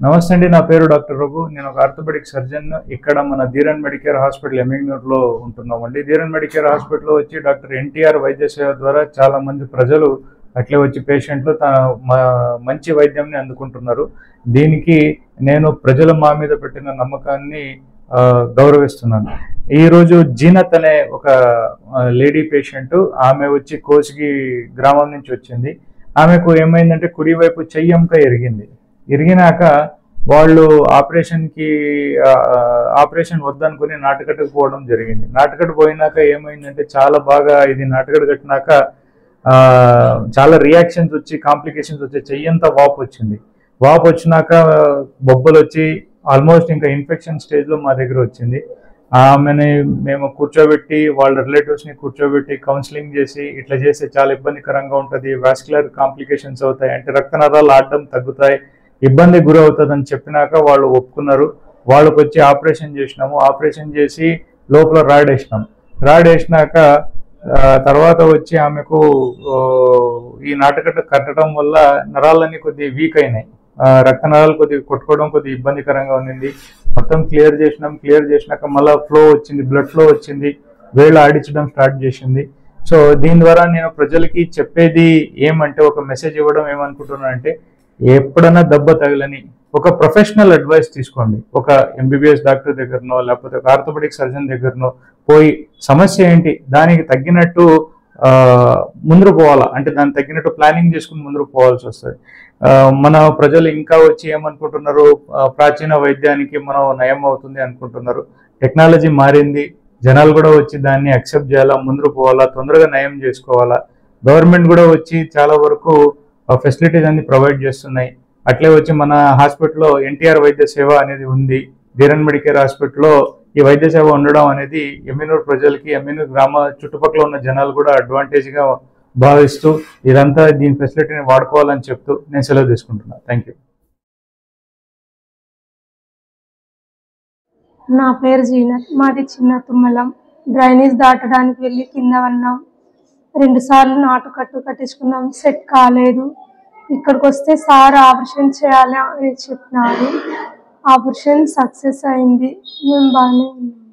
నమస్తే అండి, నా పేరు డాక్టర్ రఘు. నేను ఒక ఆర్థోపెడిక్ సర్జన్. ఇక్కడ మన ధీరన్ మెడికేర్ హాస్పిటల్ ఎమ్మిగ్నూర్లో ఉంటున్నామండి. ధీరన్ మెడికేర్ హాస్పిటల్లో వచ్చి డాక్టర్ ఎన్టీఆర్ వైద్య సేవ ద్వారా చాలా మంది ప్రజలు అట్లే వచ్చి పేషెంట్లు మంచి వైద్యంని అందుకుంటున్నారు. దీనికి నేను ప్రజల మా మీద పెట్టిన నమ్మకాన్ని గౌరవిస్తున్నాను. ఈరోజు జీనత్ అనే ఒక లేడీ పేషెంట్, ఆమె వచ్చి కోసిగి గ్రామం నుంచి వచ్చింది. ఆమెకు ఏమైందంటే కుడివైపు చెయ్యంక ఇరిగినాక వాళ్ళు ఆపరేషన్ వద్దనుకుని నాటుకట్టుకు పోవడం జరిగింది. నాటుకట్టు పోయినాక ఏమైందంటే చాలా బాగా ఇది నాటుకట్టు కట్టినాక చాలా రియాక్షన్స్ వచ్చి కాంప్లికేషన్స్ వచ్చి చెయ్యంతా వాపు వచ్చింది. వాపు వచ్చినాక బొబ్బలు వచ్చి ఆల్మోస్ట్ ఇంకా ఇన్ఫెక్షన్ స్టేజ్లో మా దగ్గర వచ్చింది. ఆమెని మేము కూర్చోబెట్టి వాళ్ళ రిలేటివ్స్ని కూర్చోబెట్టి కౌన్సిలింగ్ చేసి ఇట్లా చేస్తే చాలా ఇబ్బందికరంగా ఉంటుంది, వాస్కులర్ కాంప్లికేషన్స్ అవుతాయి, అంటే రక్తనాళాలు ఆడడం తగ్గుతాయి, ఇబ్బంది గురి అవుతుందని చెప్పినాక వాళ్ళు ఒప్పుకున్నారు. వాళ్ళకి వచ్చి ఆపరేషన్ చేసినాము. ఆపరేషన్ చేసి లోపల రాడ్ వేసినాక తర్వాత వచ్చి ఆమెకు ఈ నాటుకట్టు కట్టడం వల్ల నరాలన్నీ కొద్దిగా వీక్ అయినాయి. రక్తనాళాలు కొద్దిగా కొట్టుకోవడం కొద్దిగా ఇబ్బందికరంగా ఉంది. మొత్తం క్లియర్ చేసినాక మళ్ళీ ఫ్లో వచ్చింది, బ్లడ్ ఫ్లో వచ్చింది, వేళ్ళు ఆడించడం స్టార్ట్ చేసింది. సో దీని ద్వారా నేను ప్రజలకి చెప్పేది ఏమంటే, ఒక మెసేజ్ ఇవ్వడం ఏమనుకుంటున్నానంటే, ఎప్పుడన్నా దెబ్బ తగలని ఒక ప్రొఫెషనల్ అడ్వైస్ తీసుకోండి. ఒక ఎంబీబీఎస్ డాక్టర్ దగ్గరనో లేకపోతే ఒక ఆర్థోపెడిక్ సర్జన్ దగ్గరనో పోయి సమస్య ఏంటి దానికి తగ్గినట్టు ముందుకు పోవాలా, అంటే దానికి తగ్గినట్టు ప్లానింగ్ చేసుకుని ముందుకు పోవాల్సి వస్తుంది. మన ప్రజలు ఇంకా వచ్చి ఏమనుకుంటున్నారు, ప్రాచీన వైద్యానికి మనం నయం అవుతుంది అనుకుంటున్నారు. టెక్నాలజీ మారింది, జనాలు కూడా వచ్చి దాన్ని యాక్సెప్ట్ చేయాలా, ముందుకు పోవాలా, తొందరగా నయం చేసుకోవాలా. గవర్నమెంట్ కూడా వచ్చి చాలా వరకు ఫెసిలిటీస్ అన్ని ప్రొవైడ్ చేస్తున్నాయి. అట్లే వచ్చి మన హాస్పిటల్లో ఎన్టీఆర్ వైద్య సేవ అనేది ఉంది. ధీరన్ మెడికేర్ హాస్పిటల్లో ఈ వైద్య సేవ ఉండడం అనేది ఎమ్మినూరు ప్రజలకి, ఎమ్మినూరు గ్రామ చుట్టుపక్కల ఉన్న జనాలు కూడా అడ్వాంటేజ్గా భావిస్తూ ఇదంతా దీని ఫెసిలిటీని వాడుకోవాలని చెప్తూ నేను సెలవు తీసుకుంటున్నాను. Thank you. నా పేరు జీనత్, మాది చిన్న తుమ్మలం. డ్రైనేజ్ దాటడానికి వెళ్ళి కింద ఉన్నాం. 2 సార్లు నాటుకట్టు కట్టించుకున్నాం, సెట్ కాలేదు. ఇక్కడికి వస్తే సార్ ఆపరేషన్ చేయాలి అని చెప్పినారు. ఆపరేషన్ సక్సెస్ అయింది. మేము బాగానే ఉన్నాం.